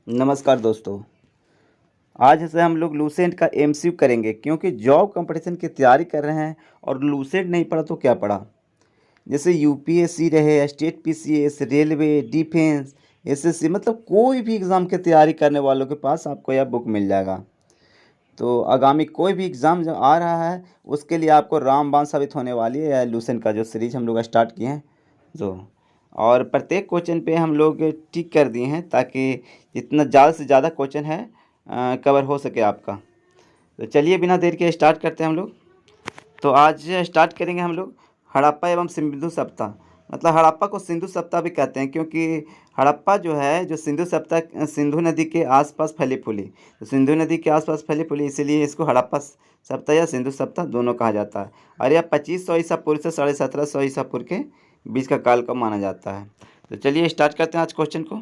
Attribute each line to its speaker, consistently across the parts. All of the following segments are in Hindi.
Speaker 1: नमस्कार दोस्तों। आज से हम लोग लूसेंट का एमसीक्यू करेंगे क्योंकि जॉब कंपटीशन की तैयारी कर रहे हैं और लूसेंट नहीं पढ़ा तो क्या पढ़ा। जैसे यूपीएससी रहे, state PCS, railway, defence, SSC, मतलब कोई भी एग्ज़ाम की तैयारी करने वालों के पास आपको यह बुक मिल जाएगा। तो आगामी कोई भी एग्ज़ाम जो आ रहा है उसके लिए आपको रामबाण साबित होने वाली है यह लूसेंट का जो सीरीज हम लोग स्टार्ट किए हैं। जो और प्रत्येक क्वेश्चन पे हम लोग टिक कर दिए हैं ताकि जितना ज़्यादा से ज़्यादा क्वेश्चन है कवर हो सके आपका। तो चलिए बिना देर के स्टार्ट करते हैं हम लोग। तो आज स्टार्ट करेंगे हम लोग हड़प्पा एवं सिंधु सभ्यता। मतलब हड़प्पा को सिंधु सभ्यता भी कहते हैं क्योंकि हड़प्पा जो है जो सिंधु सभ्यता सिंधु नदी के आसपास फैली फूली, तो सिंधु नदी के आसपास फैली फूली इसीलिए इसको हड़प्पा सभ्यता या सिंधु सभ्यता दोनों कहा जाता है। और यह 2500 ईसा पूर्व से 1750 ईसा पूर्व के बीच का काल का माना जाता है। तो चलिए स्टार्ट करते हैं आज क्वेश्चन को।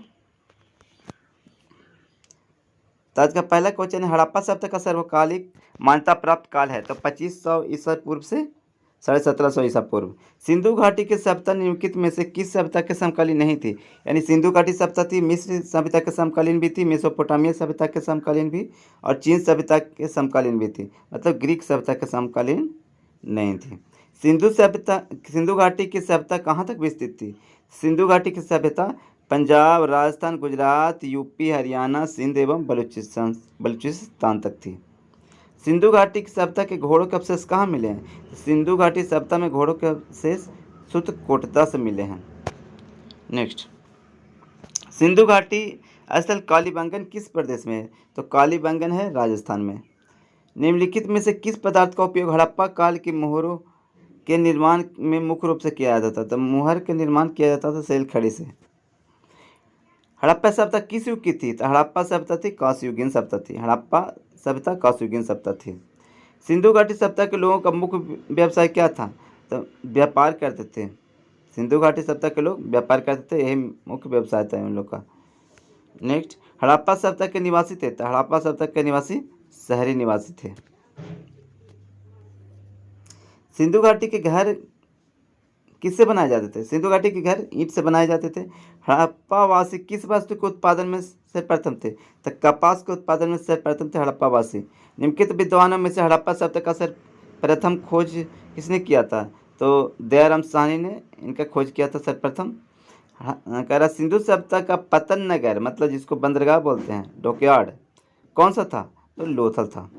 Speaker 1: तो आज का पहला क्वेश्चन है हड़प्पा सभ्यता का सर्वकालिक मान्यता प्राप्त काल है तो 2500 ईसा पूर्व से 1750 ईसा पूर्व। सिंधु घाटी की सभ्यता निम्नलिखित में से किस सभ्यता के समकालीन नहीं थी। यानी सिंधु घाटी सभ्यता थी, मिस्र सभ्यता के समकालीन भी थी, मेसोपोटामिया सभ्यता के समकालीन भी और चीन सभ्यता के समकालीन भी थी। मतलब ग्रीक सभ्यता के समकालीन नहीं थी। सिंधु घाटी की सभ्यता कहाँ तक विस्तृत थी। सिंधु घाटी की सभ्यता पंजाब, राजस्थान, गुजरात, यूपी, हरियाणा, सिंध एवं बलूचिस्तान तक थी। सिंधु घाटी की सभ्यता के घोड़ों के अवशेष कहाँ मिले हैं। सिंधु घाटी सभ्यता में घोड़ों के अवशेष सुतकोटदा से मिले हैं। नेक्स्ट, सिंधु घाटी स्थल कालीबंगन किस प्रदेश में है। तो कालीबंगन है राजस्थान में। निम्नलिखित में से किस पदार्थ का उपयोग हड़प्पा काल की मोहरों के निर्माण में मुख्य रूप से किया जाता था। तो मुहर के निर्माण किया जाता था सेल खड़ी से। हड़प्पा सभ्यता किस युग की थी। तो हड़प्पा सभ्यता थी कांस्ययुगीन सभ्यता थी। हड़प्पा सभ्यता कांस्ययुगीन सभ्यता थी। सिंधु घाटी सभ्यता के लोगों का मुख्य व्यवसाय क्या था। तो व्यापार करते थे। सिंधु घाटी सभ्यता के लोग व्यापार करते थे, यही मुख्य व्यवसाय था उन लोग का। नेक्स्ट, हड़प्पा सभ्यता के निवासी थे। तो हड़प्पा सभ्यता के निवासी शहरी निवासी थे। सिंधु घाटी के घर किससे बनाए जाते थे। सिंधु घाटी के घर ईंट से बनाए जाते थे। हड़प्पावासी किस वस्तु के उत्पादन में सर्वप्रथम थे। तो कपास के उत्पादन में सर्वप्रथम थे हड़प्पावासी। निम्नलिखित विद्वानों में से हड़प्पा सभ्यता का सर्वप्रथम खोज किसने किया था। तो दयाराम साहनी ने इनका खोज किया था सर्वप्रथम। कह रहा सिंधु सभ्यता का पतन नगर, मतलब जिसको बंदरगाह बोलते हैं, डॉकयार्ड, कौन सा था। तो लोथल था।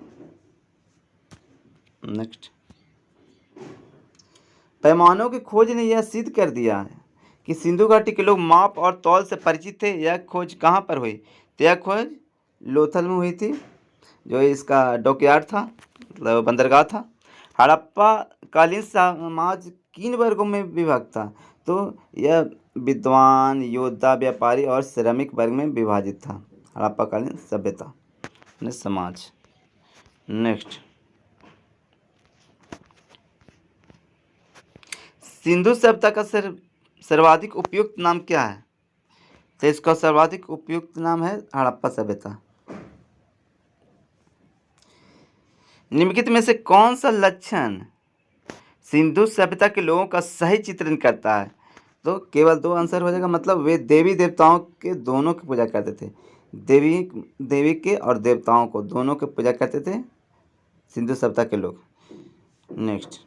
Speaker 1: नेक्स्ट, पैमानों की खोज ने यह सिद्ध कर दिया है कि सिंधु घाटी के लोग माप और तौल से परिचित थे। यह खोज कहाँ पर हुई। तो यह खोज लोथल में हुई थी, जो इसका डॉकयार्ड था, मतलब बंदरगाह था। हड़प्पा कालीन समाज किन वर्गों में विभक्त था। तो यह विद्वान, योद्धा, व्यापारी और श्रमिक वर्ग में विभाजित था। हड़प्पा कालीन सभ्यता ने समाज। नेक्स्ट, सिंधु सभ्यता का सर्वाधिक उपयुक्त नाम क्या है। तो इसका सर्वाधिक उपयुक्त नाम है हड़प्पा सभ्यता। निम्नलिखित में से कौन सा लक्षण सिंधु सभ्यता के लोगों का सही चित्रण करता है। तो केवल दो आंसर हो जाएगा। मतलब वे देवी देवताओं के दोनों की पूजा करते थे। देवी के और देवताओं को दोनों की पूजा करते थे सिंधु सभ्यता के लोग। नेक्स्ट,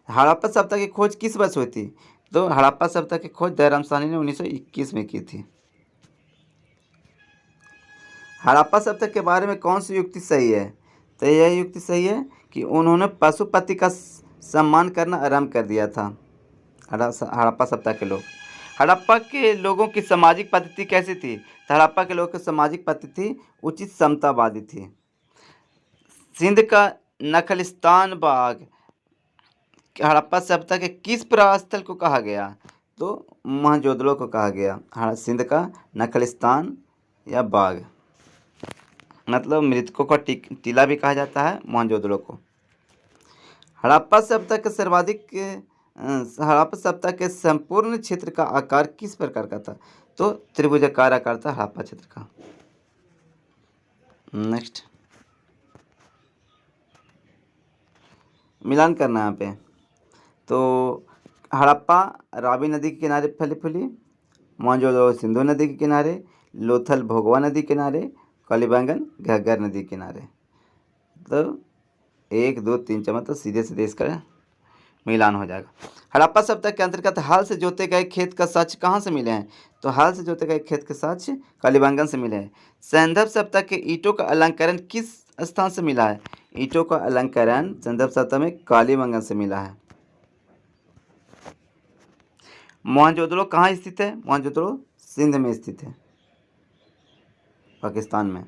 Speaker 1: हड़प्पा सभ्यता की खोज किस वर्ष हुई थी। तो हड़प्पा सभ्यता की खोज दयाराम साहनी ने 1921 में की थी। हड़प्पा सभ्यता के बारे में कौन सी युक्ति सही है। तो यह युक्ति सही है कि उन्होंने पशुपति का सम्मान करना आरंभ कर दिया था हड़प्पा सभ्यता के लोग। हड़प्पा के लोगों की सामाजिक पद्धति कैसी थी। तो हड़प्पा के लोगों की सामाजिक पद्धति उचित समतावादी थी। सिंध का नखलिस्तान बाग हड़प्पा सभ्यता के किस प्रवास को कहा गया। तो मोहनजोदड़ो को कहा गया सिंध का नखलिस्तान या बाग, मतलब मृतकों का टीला भी कहा जाता है मोहनजोदड़ो को। हड़प्पा सभ्यता के हड़प्पा सभ्यता के संपूर्ण क्षेत्र का आकार किस प्रकार का था। तो त्रिभुजाकार आकार था हड़प्पा क्षेत्र का। नेक्स्ट, मिलान करना यहाँ पे। तो हड़प्पा रावी नदी के किनारे फैली फूली, मोहनजोदड़ो सिंधु नदी के किनारे, लोथल भोगवा नदी किनारे, कालीबंगन घग्गर नदी किनारे। तो 1 2 3 4 मतलब सीधे सीधे इसका मिलान हो जाएगा। हड़प्पा सभ्यता के अंतर्गत हाल से जोते गए खेत का साक्ष्य कहाँ से मिले हैं? तो हाल से जोते गए खेत के साक्ष्य कालीबंगन से मिले हैं। सैंधव सभ्यता के ईंटों का अलंकरण किस स्थान से मिला है? ईंटों का अलंकरण सैंधव सभ्यता में कालीबंगन से मिला है। मोहनजोदड़ो कहाँ स्थित है? मोहनजोदड़ो सिंध में स्थित है, पाकिस्तान में।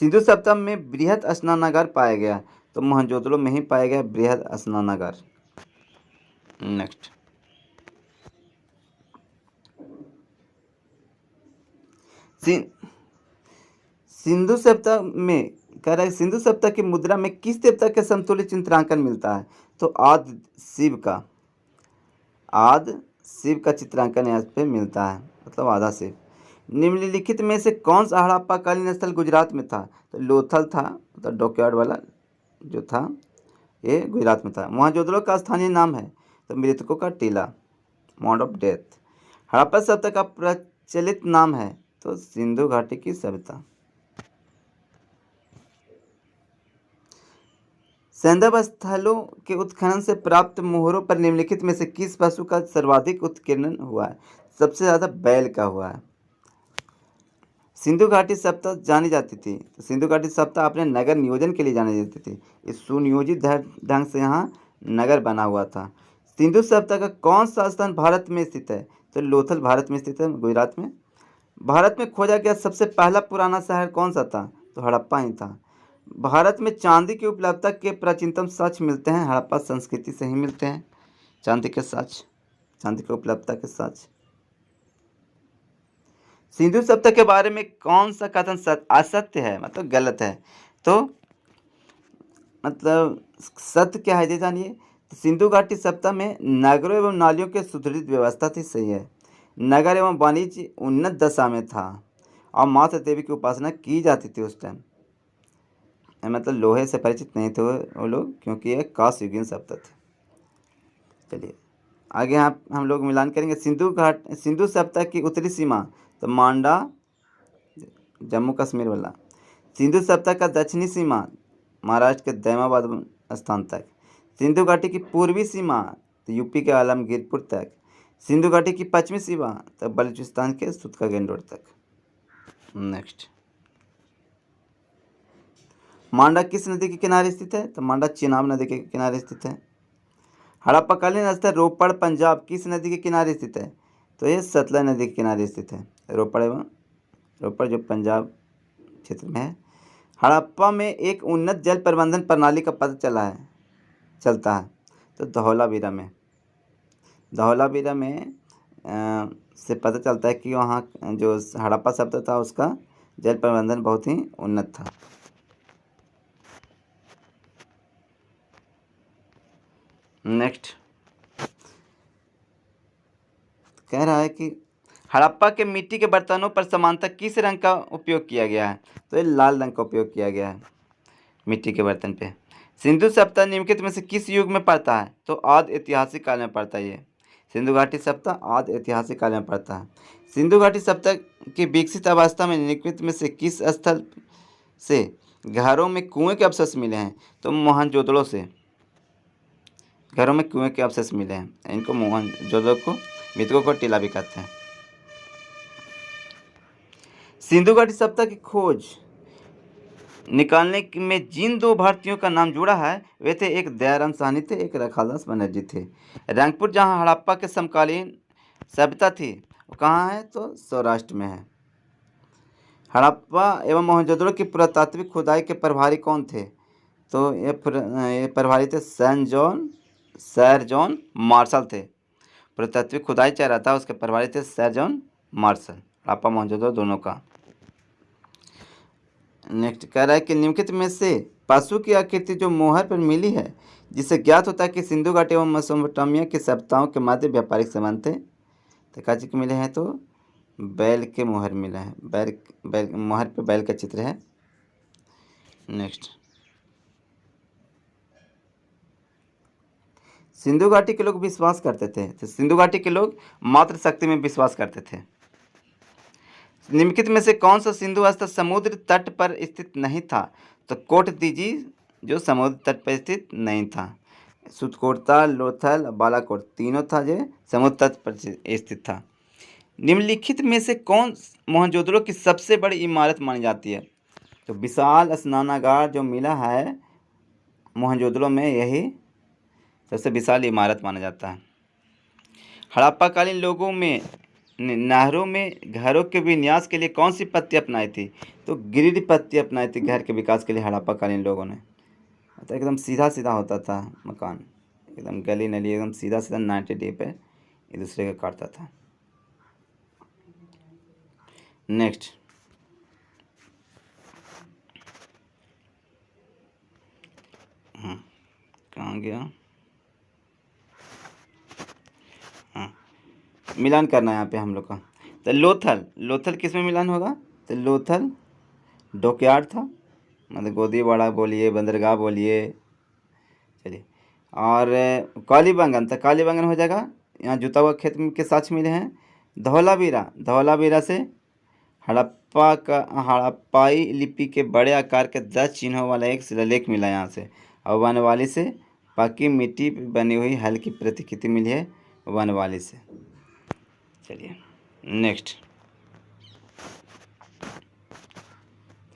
Speaker 1: सिंधु सभ्यता में बृहद स्नानागार पाया गया, तो मोहनजोदड़ो में ही पाया गया बृहद स्नानागार। नेक्स्ट, सिंधु सभ्यता में कह रहा है सिंधु सभ्यता की मुद्रा में किस देवता के समतुल्य चित्रांकन मिलता है? तो आदि शिव का चित्रांकन यहाँ पे मिलता है, मतलब आधा शिव। निम्नलिखित में से कौन सा हड़प्पा कालीन स्थल गुजरात में था? तो लोथल था, तो डॉकयार्ड वाला जो था ये गुजरात में था। मोहनजोदड़ो का स्थानीय नाम है, तो मृतकों का टीला, माउंट ऑफ डेथ। हड़प्पा सभ्यता का प्रचलित नाम है, तो सिंधु घाटी की सभ्यता। सैंधव स्थलों के उत्खनन से प्राप्त मोहरों पर निम्नलिखित में से किस पशु का सर्वाधिक उत्कीर्णन हुआ है? सबसे ज़्यादा बैल का हुआ है। सिंधु घाटी सभ्यता जानी जाती थी, तो सिंधु घाटी सभ्यता अपने नगर नियोजन के लिए जानी जाती थी। इस सुनियोजित ढंग से यहाँ नगर बना हुआ था। सिंधु सभ्यता का कौन सा स्थान भारत में स्थित है? तो लोथल भारत में स्थित है, गुजरात में। भारत में खोजा गया सबसे पहला पुराना शहर कौन सा था? तो हड़प्पा ही था। भारत में चांदी की उपलब्धता के प्राचीनतम साक्ष्य मिलते हैं हड़प्पा संस्कृति से ही मिलते हैं। चांदी के साक्ष्य, चांदी की उपलब्धता के साक्ष्य। सिंधु सभ्यता के बारे में कौन सा कथन असत्य है, मतलब गलत है? तो मतलब सत्य क्या है, जानिए। तो सिंधु घाटी सभ्यता में नगरों एवं नालियों की सुदृढ़ व्यवस्था थी, सही है। नगर एवं वाणिज्य उन्नत दशा में था और माता देवी की उपासना की जाती थी उस टाइम। मतलब लोहे से परिचित नहीं थे वो लोग, क्योंकि ये कांस्य युगीन सभ्यता थी। चलिए आगे यहाँ हम लोग मिलान करेंगे। सिंधु सभ्यता की उत्तरी सीमा, तो मांडा जम्मू कश्मीर वाला। सिंधु सभ्यता का दक्षिणी सीमा महाराष्ट्र के दैमाबाद स्थान तक। सिंधु घाटी की पूर्वी सीमा, तो यूपी के आलमगीरपुर तक। सिंधु घाटी की पश्चिमी सीमा, तो बलूचिस्तान के सुतकागेन रोड तक। नेक्स्ट, मांडा किस नदी के किनारे स्थित है? तो मांडा चिनाब नदी के किनारे स्थित है। हड़प्पाकालीन स्थल रोपड़ पंजाब किस नदी के किनारे स्थित है? तो ये सतलज नदी के किनारे स्थित है। रोपड़ जो पंजाब क्षेत्र में है। हड़प्पा में एक उन्नत जल प्रबंधन प्रणाली का पता चलता है, तो धौलावीरा में से पता चलता है कि वहाँ जो हड़प्पा सभ्यता था उसका जल प्रबंधन बहुत ही उन्नत था। नेक्स्ट, कह रहा है कि हड़प्पा के मिट्टी के बर्तनों पर सामान्यतः किस रंग का उपयोग किया गया है? तो ये लाल रंग का उपयोग किया गया है मिट्टी के बर्तन पे। सिंधु सभ्यता निम्नलिखित में से किस युग में पड़ता है? तो आदि ऐतिहासिक काल में पड़ता है। ये सिंधु घाटी सभ्यता आदि ऐतिहासिक काल में पड़ता है। सिंधु घाटी सभ्यता की विकसित अवस्था में निम्नलिखित में से किस स्थल से घरों में कुएं के अवशेष मिले हैं? तो मोहनजोदड़ो से घरों में कुएं के अवशेष मिले हैं। इनको मोहनजोदड़ो को मृतकों को टीला भी कहते हैं। सिंधु घाटी सभ्यता की खोज निकालने में जिन दो भारतीयों का नाम जुड़ा है वे थे, एक दयाराम साहनी थे, एक रखालदास बनर्जी थे। रंगपुर जहां हड़प्पा के समकालीन सभ्यता थी वो कहाँ है? तो सौराष्ट्र में है। हड़प्पा एवं मोहनजोदड़ो की पुरातात्विक खुदाई के प्रभारी कौन थे? तो ये प्रभारी थे सर जॉन मार्शल थे। पुरातात्विक खुदाई चल रहा था, उसके प्रभारी थे sir John Marshall, Harappa Mohenjodaro दोनों का। नेक्स्ट, कह रहा है कि निम्नलिखित में से पशु की आकृति जो मोहर पर मिली है जिससे ज्ञात होता है कि सिंधु घाटी एवं मेसोपोटामिया की सभ्यताओं के मध्य व्यापारिक संबंध थे, तो काजी के मिले हैं? तो बैल के मोहर मिला है। बैल मोहर पे बैल का चित्र है। नेक्स्ट, सिंधु घाटी के लोग विश्वास करते थे, तो सिंधु घाटी के लोग मातृ शक्ति में विश्वास करते थे। निम्नलिखित में से कौन सा सिंधु स्थल समुद्र तट पर स्थित नहीं था? तो कोट दीजी जो समुद्र तट पर स्थित नहीं था। सुतकोटा, लोथल, बालाकोट तीनों था जो समुद्र तट पर स्थित था। निम्नलिखित में से कौन मोहनजोदड़ो की सबसे बड़ी इमारत मानी जाती है? तो विशाल स्नानागार जो मिला है मोहनजोदड़ो में, यही सबसे विशाल इमारत माना जाता है। हड़प्पाकालीन लोगों में नहरों में घरों के विन्यास के लिए कौन सी पद्धति अपनाई थी? तो ग्रिड पद्धति अपनाई थी घर के विकास के लिए हड़प्पाकालीन लोगों ने। तो एकदम सीधा सीधा होता था मकान, एकदम गली नली एकदम सीधा सीधा 90 डिग्री पे एक दूसरे का काटता था। नेक्स्ट, कहाँ गया? हाँ, मिलान करना है यहाँ पे हम लोग का। तो लोथल, लोथल किस में मिलान होगा? तो लोथल डॉकयार्ड था, मतलब गोदीवाड़ा बोलिए, बंदरगाह बोलिए, चलिए। और कालीबंगन, तो कालीबंगन हो जाएगा, यहाँ जुता हुआ खेत के साक्ष्य मिले हैं। धौलावीरा, धौलावीरा से हड़प्पाई लिपि के बड़े आकार के 10 चिन्हों वाला एक शिलालेख मिला यहाँ से। और वनवाली से पक्की मिट्टी पे बनी हुई हल्की प्रतिकृति मिली है वनवाली से। चलिए नेक्स्ट,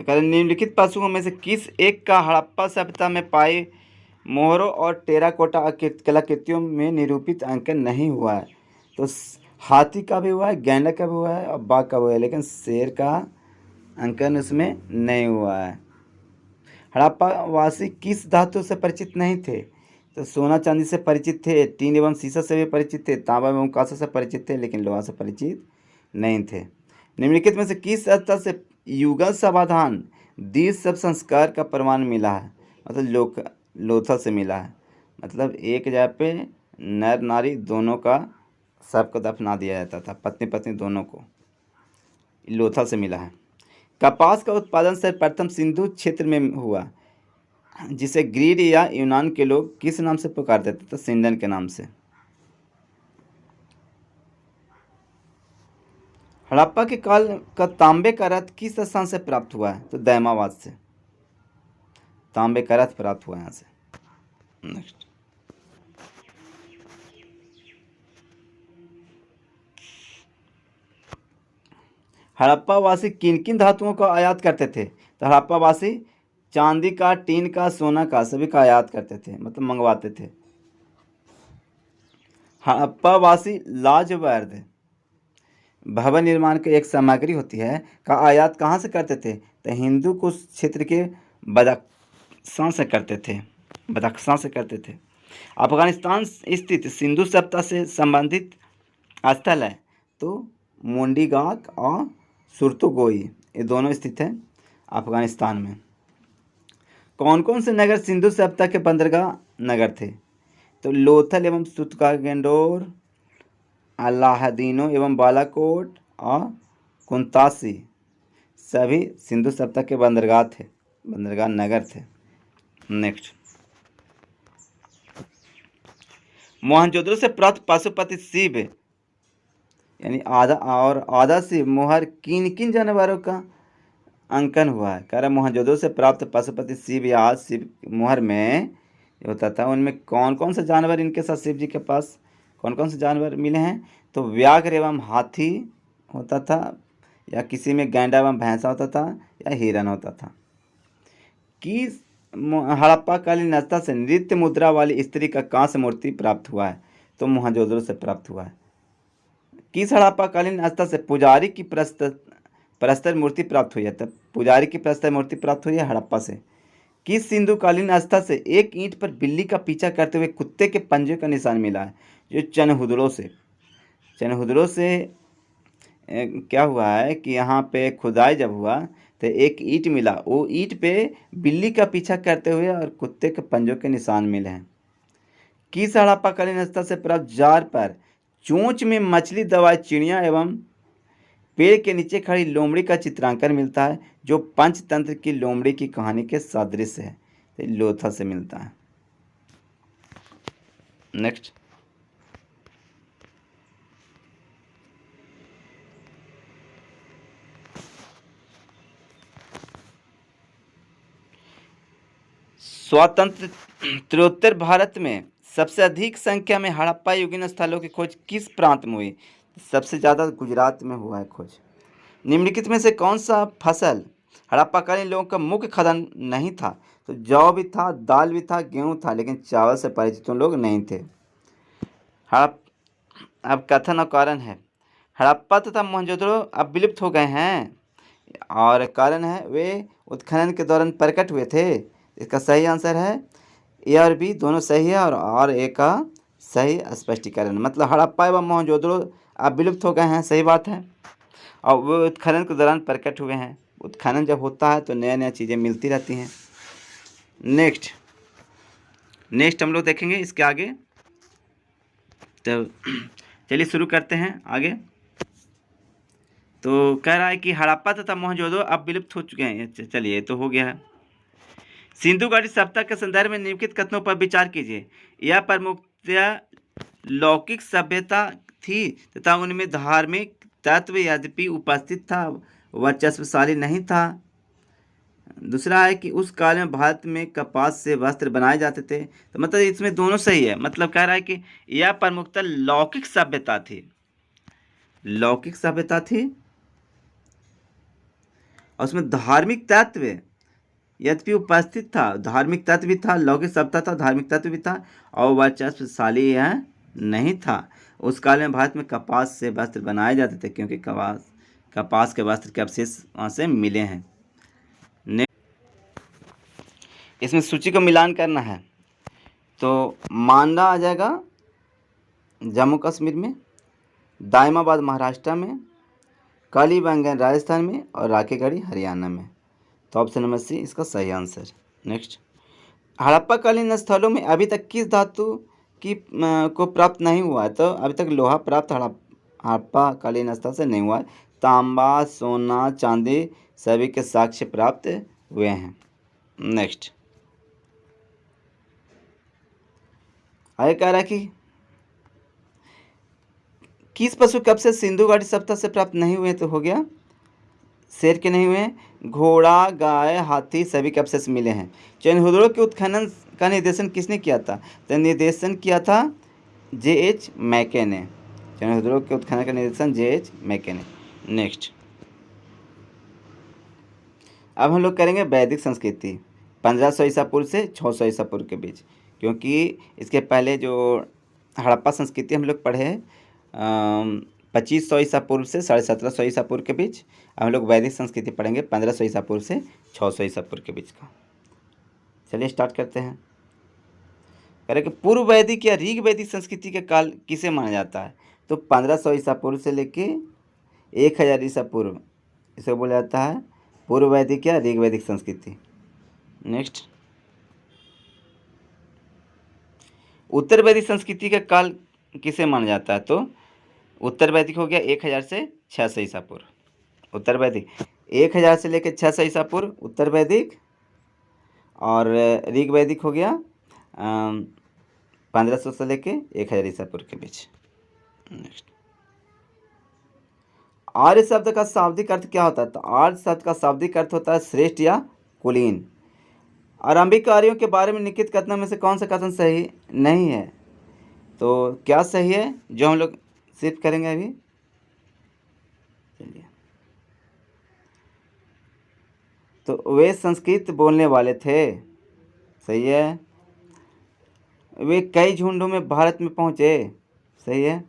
Speaker 1: तो कह रहे निम्नलिखित पशुओं में से किस एक का हड़प्पा सभ्यता में पाए मोहरों और टेराकोटा कलाकृतियों में निरूपित अंकन नहीं हुआ है? तो हाथी का भी हुआ है, गैंडा का भी हुआ है और बाघ का भी हुआ है, लेकिन शेर का अंकन उसमें नहीं हुआ है। हड़प्पा वासी किस धातु से परिचित नहीं थे? तो सोना चांदी से परिचित थे, टीन एवं शीशा से भी परिचित थे, तांबा एवं कांसा से परिचित थे, लेकिन लोहा से परिचित नहीं थे। निम्नलिखित में से किस स्थल से युगल समाधान दीर्घ सब संस्कार का प्रमाण मिला है? मतलब लोथल से मिला है, मतलब एक जगह पे नर नारी दोनों का सबको दफना दिया जाता था, पत्नी पत्नी दोनों को, लोथल से मिला है। कपास का उत्पादन सर्वप्रथम सिंधु क्षेत्र में हुआ, जिसे ग्रीड या यूनान के लोग किस नाम से पुकारते थे? तो सिंडन के नाम से। हड़प्पा के काल का तांबे का रथ किस स्थान से प्राप्त हुआ है? तो दैमाबाद से तांबे का रथ प्राप्त हुआ यहाँ से। नेक्स्ट, हड़प्पा वासी किन किन धातुओं का आयात करते थे? तो हड़प्पा वासी चांदी का, टीन का, सोना का, सभी का आयात करते थे, मतलब मंगवाते थे। हड़प्पा वासी लाजवर्द भवन निर्माण की एक सामग्री होती है का आयात कहाँ से करते थे? तो हिंदू कुश क्षेत्र के बदख्शां से करते थे, बदख्शां से करते थे। अफगानिस्तान स्थित सिंधु सभ्यता से संबंधित स्थल है तो मोंडीगाक और सुरतुगोई, ये दोनों स्थित है अफगानिस्तान में। कौन कौन से नगर सिंधु सभ्यता के बंदरगाह नगर थे? तो लोथल एवं सुतकागेंडोर, अलाहदीनो एवं बालाकोट और कुंतासी सभी सिंधु सभ्यता के बंदरगाह थे, बंदरगाह नगर थे। नेक्स्ट, मोहनजोदड़ो से प्राप्त पशुपति शिव यानी आधा शिव मोहर किन किन जानवरों का अंकन हुआ है? कह रहा मोहनजोदड़ो से प्राप्त पशुपति शिव या शिव मोहर में होता था, उनमें कौन कौन से जानवर इनके साथ शिव जी के पास कौन कौन से जानवर मिले हैं? तो व्याघ्र एवं हाथी होता था, या किसी में गैंडा एवं भैंसा होता था, या हिरन होता था। किस हड़प्पाकालीन स्थल से नृत्य मुद्रा वाली स्त्री का कांस्य मूर्ति प्राप्त हुआ है? तो मोहनजोदड़ो से प्राप्त हुआ है। किस हड़प्पाकालीन स्थल से पुजारी की प्रस्तर मूर्ति प्राप्त हुई है? तब पुजारी की प्रस्तर मूर्ति प्राप्त हुई है हड़प्पा से। किस सिंधुकालीन स्थल से एक ईंट पर बिल्ली का पीछा करते हुए कुत्ते के पंजे का निशान मिला है? जो चनहुदड़ो से। चनहुदड़ो से क्या हुआ है कि यहाँ पे खुदाई जब हुआ तो एक ईंट मिला, वो ईंट पे बिल्ली का पीछा करते हुए और कुत्ते के पंजों के निशान मिले हैं। किस हड़प्पाकालीन स्थल से प्राप्त जार पर चोंच में मछली दबाए चिड़िया एवं पेड़ के नीचे खड़ी लोमड़ी का चित्रांकन मिलता है, जो पंचतंत्र की लोमड़ी की कहानी के सादृश्य है? तो लोथा से मिलता है। नेक्स्ट, स्वातंत्रोत्तर भारत में सबसे अधिक संख्या में हड़प्पा युगीन स्थलों की खोज किस प्रांत में हुई? सबसे ज़्यादा गुजरात में हुआ है खोज। निम्नलिखित में से कौन सा फसल हड़प्पाकालीन लोगों का मुख्य खाद्यान्न नहीं था? तो जौ भी था, दाल भी था, गेहूं था, लेकिन चावल से परिचित उन लोग नहीं थे। हड़प अब कथन और कारण है। हड़प्पा तथा मोहनजोदड़ो अब विलुप्त हो गए हैं, और कारण है वे उत्खनन के दौरान प्रकट हुए थे। इसका सही आंसर है ए और बी, दोनों सही है, और ए का सही स्पष्टीकरण। मतलब हड़प्पा एवं मोहनजोदड़ो अब विलुप्त हो गए हैं, सही बात है, और वो उत्खनन के दौरान प्रकट हुए हैं। उत्खनन जब होता है तो नया नया चीज़ें मिलती रहती हैं। नेक्स्ट हम लोग देखेंगे इसके आगे। तो चलिए शुरू करते हैं आगे। तो कह रहा है कि हड़प्पा तथा मोहनजोदड़ो अब विलुप्त हो चुके हैं। चलिए तो हो गया है। सिंधु घाटी सभ्यता के संदर्भ में निम्नलिखित कथनों पर विचार कीजिए। यह प्रमुखतया लौकिक सभ्यता थी तथा उनमें धार्मिक तत्व यद्यपि उपस्थित था, वर्चस्वशाली नहीं था। दूसरा है कि उस काल में भारत में कपास से वस्त्र बनाए जाते थे। तो मतलब इसमें दोनों सही है। मतलब कह रहा है कि यह प्रमुखतः लौकिक सभ्यता थी, लौकिक सभ्यता थी, और उसमें धार्मिक तत्व यद्यपि उपस्थित था। धार्मिक तत्व भी था, लौकिक सभ्यता था, धार्मिक तत्व भी था, और वर्चस्वशाली यह नहीं था। उस काल में भारत में कपास से वस्त्र बनाए जाते थे, क्योंकि कपास के वस्त्र के अवशेष वहाँ से मिले हैं। इसमें सूची को मिलान करना है। तो मांडा आ जाएगा जम्मू कश्मीर में, दाइमाबाद महाराष्ट्र में, कालीबंगन राजस्थान में, और राखेगढ़ी हरियाणा में। तो ऑप्शन नंबर सी इसका सही आंसर। नेक्स्ट, हड़प्पाकालीन स्थलों में अभी तक किस धातु की को प्राप्त नहीं हुआ है? तो अभी तक लोहा प्राप्त हड़प्पाकालीन स्थल से नहीं हुआ है। तांबा, सोना, चांदी सभी के साक्ष्य प्राप्त हुए हैं। नेक्स्ट, आगे कह रहा है कि किस पशु के अवशेष सिंधु घाटी सभ्यता से प्राप्त नहीं हुए? तो हो गया शेर के नहीं हुए, घोड़ा, गाय, हाथी सभी के अवशेष मिले हैं। चैनहुदड़ो के उत्खनन का निर्देशन किसने किया था? तो निर्देशन किया था J.H. मैके ने। चैनहुदड़ो के उत्खनन का निर्देशन J.H. मैके ने। नेक्स्ट, अब हम लोग करेंगे वैदिक संस्कृति 1500 ईसा पूर्व से 600 ईसा पूर्व के बीच, क्योंकि इसके पहले जो हड़प्पा संस्कृति हम लोग पढ़े हैं 2500 ईसा पूर्व से 1750 ईसा पूर्व के बीच। हम लोग वैदिक संस्कृति पढ़ेंगे 1500 ईसा पूर्व से 600 ईसा पूर्व के बीच का। चलिए स्टार्ट करते हैं। कह रहे कि पूर्व वैदिक या ऋग वैदिक संस्कृति का काल किसे माना जाता है? तो 1500 ईसा पूर्व से लेके 1000 ईसा पूर्व, इसे बोला जाता है पूर्व वैदिक या ऋग वैदिक संस्कृति। नेक्स्ट, उत्तर वैदिक संस्कृति का काल किसे माना जाता है? तो उत्तर वैदिक हो गया 1000 से 600 ईसा पूर्व। उत्तर वैदिक 1000 से लेकर 600 ईसा पूर्व उत्तर वैदिक, और ऋग वैदिक हो गया 1500 से लेके 1000 ईसा पूर्व के बीच। नेक्स्ट, आर्य शब्द का शाब्दिक अर्थ क्या होता है? तो आर्य शब्द का शाब्दिक अर्थ होता है श्रेष्ठ या कुलीन। आरंभिक आर्यों के बारे में निम्नलिखित कथनों में से कौन सा कथन सही नहीं है? तो क्या सही है जो हम लोग सिर्फ करेंगे अभी? चलिए, तो वे संस्कृत बोलने वाले थे, सही है। वे कई झुंडों में भारत में पहुँचे, सही है।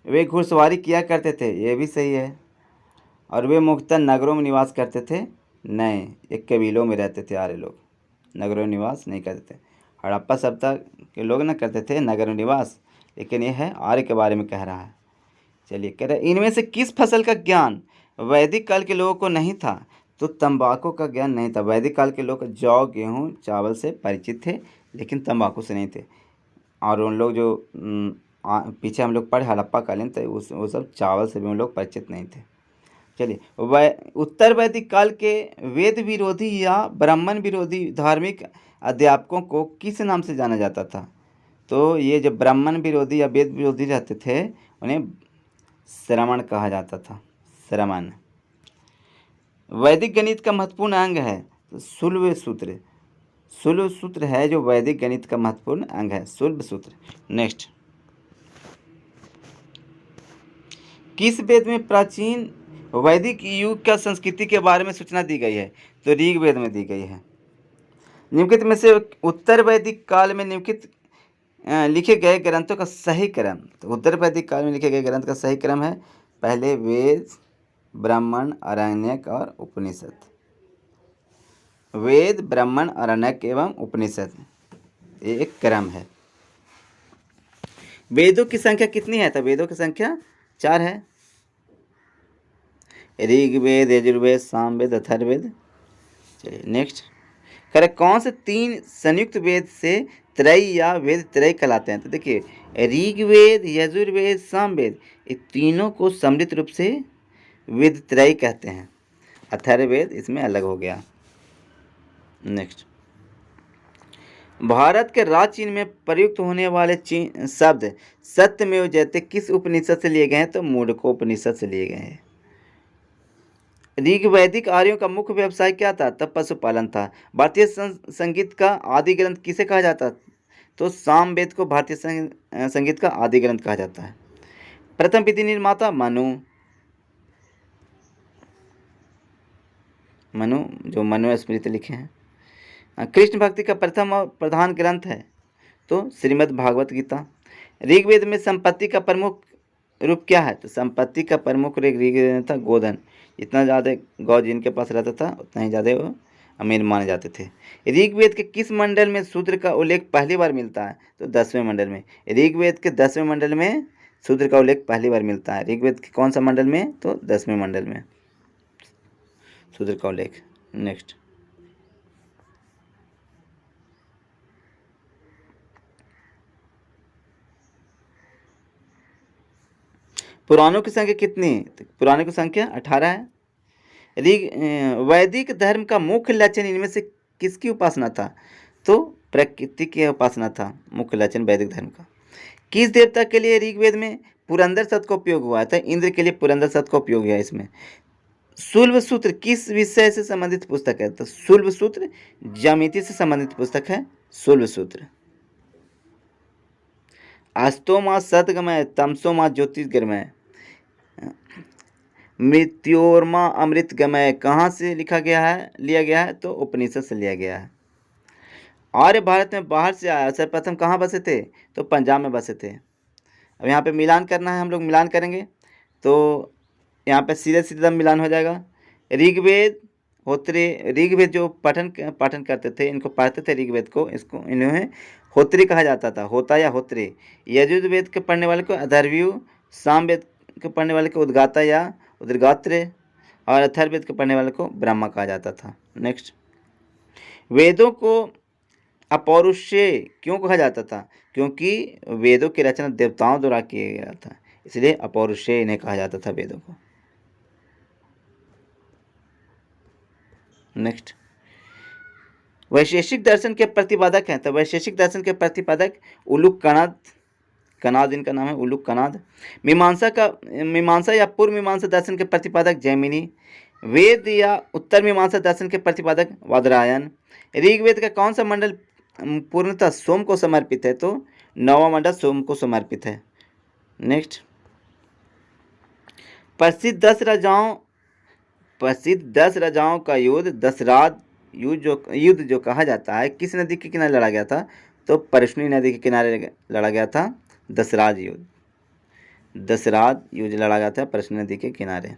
Speaker 1: वे घुड़सवारी किया करते थे, ये भी सही है। और वे मुख्यतः नगरों में निवास करते थे, नहीं, एक कबीलों में रहते थे आर्य लोग, नगरों में निवास नहीं करते थे। हड़प्पा सभ्यता के लोग ना करते थे नगर में निवास, लेकिन यह है आर्य के बारे में कह रहा है। चलिए, कह रहे इनमें से किस फसल का ज्ञान वैदिक काल के लोगों को नहीं था? तो तंबाकू का ज्ञान नहीं था। वैदिक काल के लोग जौ, गेहूँ, चावल से परिचित थे, लेकिन तंबाकू से नहीं थे। और उन लोग जो पीछे हम लोग पढ़े हड़प्पा कालीन, तो वो सब चावल से भी उन लोग परिचित नहीं थे। चलिए, उत्तर वैदिक काल के वेद विरोधी या ब्राह्मण विरोधी धार्मिक अध्यापकों को किस नाम से जाना जाता था? तो ये जो ब्राह्मण विरोधी या वेद विरोधी रहते थे उन्हें श्रमण कहा जाता था, श्रमण। वैदिक गणित का महत्वपूर्ण अंग है तो शूल्व सूत्र। शुल्ब सूत्र है जो वैदिक गणित का महत्वपूर्ण अंग है, शुल्ब सूत्र। नेक्स्ट, किस वेद में प्राचीन वैदिक युग का संस्कृति के बारे में सूचना दी गई है? तो ऋग्वेद में दी गई है। निम्नलिखित में से उत्तर वैदिक काल में निम्नलिखित लिखे गए ग्रंथों का सही क्रम। तो उत्तर वैदिक काल में लिखे गए ग्रंथ का सही क्रम है पहले वेद, ब्राह्मण, आरण्यक और उपनिषद। वेद, ब्राह्मण, आरण्यक एवं उपनिषद, ये एक क्रम है। वेदों की संख्या कितनी है? तो वेदों की संख्या 4 है। ऋग्वेद, यजुर्वेद, सामवेद, अथर्ववेद। चलिए नेक्स्ट, करें कौन से 3 संयुक्त वेद से त्रय या वेद त्रय कहलाते हैं? तो देखिए, ऋग्वेद, यजुर्वेद, सामवेद, ये तीनों को सम्मिलित रूप से वेद त्रय कहते हैं। अथर्ववेद इसमें अलग हो गया। नेक्स्ट, भारत के राज्य चिन्ह में प्रयुक्त होने वाले शब्द सत्यमेव जयते किस उपनिषद से लिए गए हैं? तो मुंडकोपनिषद से लिए गए हैं। ऋग्वैदिक आर्यों का मुख्य व्यवसाय क्या था? तब पशुपालन था। भारतीय संगीत का आदि ग्रंथ किसे कहा जाता? तो सामवेद को भारतीय संगीत का आदि ग्रंथ कहा जाता है। प्रथम विधि निर्माता मनु, जो मनुस्मृति लिखे हैं। कृष्ण भक्ति का प्रथम और प्रधान ग्रंथ है तो श्रीमद् भागवत गीता। ऋग्वेद में संपत्ति का प्रमुख रूप क्या है? तो संपत्ति का प्रमुख ऋग्वेद था गोधन। इतना ज़्यादा गौ जिनके पास रहता था उतना ही ज़्यादा वो अमीर माने जाते थे। ऋग्वेद के किस मंडल में शूद्र का उल्लेख पहली बार मिलता है? तो 10वें मंडल में। ऋग्वेद के 10वें मंडल में शूद्र का उल्लेख पहली बार मिलता है। ऋग्वेद के कौन सा मंडल में? तो 10वें मंडल में शूद्र का उल्लेख। नेक्स्ट, पुराणों की संख्या कितनी? तो पुराणों की संख्या 18 है। वैदिक धर्म का मुख्य लक्षण इनमें से किसकी उपासना था? तो प्रकृति की उपासना था मुख्य लक्षण वैदिक धर्म का। किस देवता के लिए ऋग्वेद में पुरंदर शब्द का उपयोग हुआ था? इंद्र के लिए पुरंदर शब्द का उपयोग हुआ है इसमें। शुल्ब सूत्र किस विषय से संबंधित पुस्तक है? तो शुल्ब सूत्र ज्यामिति से संबंधित पुस्तक है शुल्ब सूत्र। अस्तोमा सतगमय, तमसोमा ज्योतिर्गमय, मृत्योर्मा अमृतगमय कहाँ से लिया गया है? तो उपनिषद से लिया गया है। आर्य भारत में बाहर से आया सर्वप्रथम कहाँ बसे थे? तो पंजाब में बसे थे। अब यहाँ पे मिलान करना है, हम लोग मिलान करेंगे तो यहाँ पे सीधे सीधा मिलान हो जाएगा। ऋग्वेद, होत्री, ऋग्वेद जो पाठन करते थे, इनको पढ़ते थे ऋग्वेद को, इसको इन्हें होत्री कहा जाता था, होता या होत्री। यजुर्वेद के पढ़ने वाले को अथर्वयु, सामवेद के पढ़ने वाले को उद्गाता या उद्गात्र और अथर्ववेद के पढ़ने वाले को ब्रह्मा कहा जाता था। नेक्स्ट, वेदों को अपौरुषेय क्यों कहा जाता था? क्योंकि वेदों की रचना देवताओं द्वारा किया गया था, इसलिए अपौरुषेय इन्हें कहा जाता था वेदों को। नेक्स्ट, वैशेषिक दर्शन के प्रतिपादक हैं। तो वैशेषिक दर्शन के प्रतिपादक उलूक कनाद इनका नाम है, उलूक कनाद। मीमांसा या पूर्व मीमांसा दर्शन के प्रतिपादक जैमिनी। वेद या उत्तर मीमांसा दर्शन के प्रतिपादक वादरायन। ऋग्वेद का कौन सा मंडल पूर्णतः सोम को समर्पित है? तो 9वां मंडल सोम को समर्पित है। नेक्स्ट, प्रसिद्ध 10 राजाओं का युद्ध दशरात युद्ध जो कहा जाता है किस नदी के किनारे लड़ा गया था? तो परशुनी नदी के किनारे लड़ा गया था दशराज युद्ध लड़ा गया था परशुनी नदी के किनारे।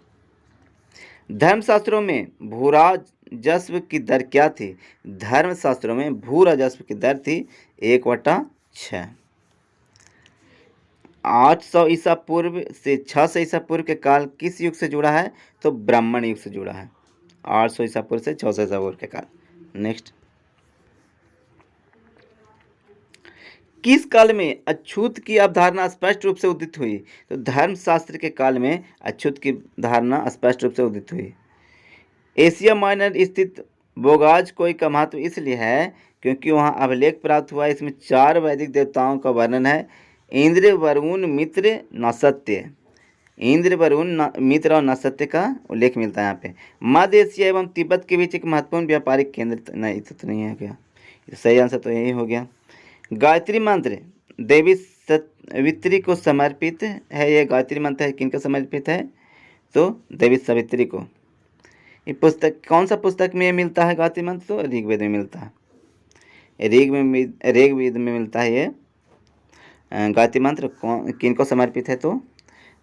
Speaker 1: धर्मशास्त्रों में भूराजस्व की दर क्या थी? धर्मशास्त्रों में भूराजस्व की दर थी 1/6। 800 ईसा पूर्व से 600 ईसा पूर्व के काल किस युग से जुड़ा है? तो ब्राह्मण युग से जुड़ा है। 800 ईसा पूर्व से 600 ईसा पूर्व के काल। नेक्स्ट, किस काल में अछूत की अवधारणा स्पष्ट रूप से उदित हुई? तो धर्मशास्त्र के काल में अछूत की धारणा स्पष्ट रूप से उदित हुई। एशिया माइनर स्थित बोगाज कोई का महत्व इसलिए है क्योंकि वहाँ अभिलेख प्राप्त हुआ। इसमें 4 वैदिक देवताओं का वर्णन है, इंद्र, वरुण, मित्र, नसत्य। इंद्र, वरुण, मित्र और नसत्य का उल्लेख मिलता है यहाँ पे। मध्य एशिया एवं तिब्बत के बीच एक महत्वपूर्ण व्यापारिक केंद्र नहीं, तो नहीं है क्या? सही आंसर तो यही हो गया। गायत्री मंत्र देवी सावित्री को समर्पित है। ये गायत्री मंत्र है किनको समर्पित है? तो देवी सावित्री को। ये पुस्तक कौन सा पुस्तक में ये मिलता है गायत्री मंत्र? तो ऋग्वेद में मिलता है। ऋग्वेद में मिलता है ये गायत्री मंत्र। कौन किनको समर्पित है? तो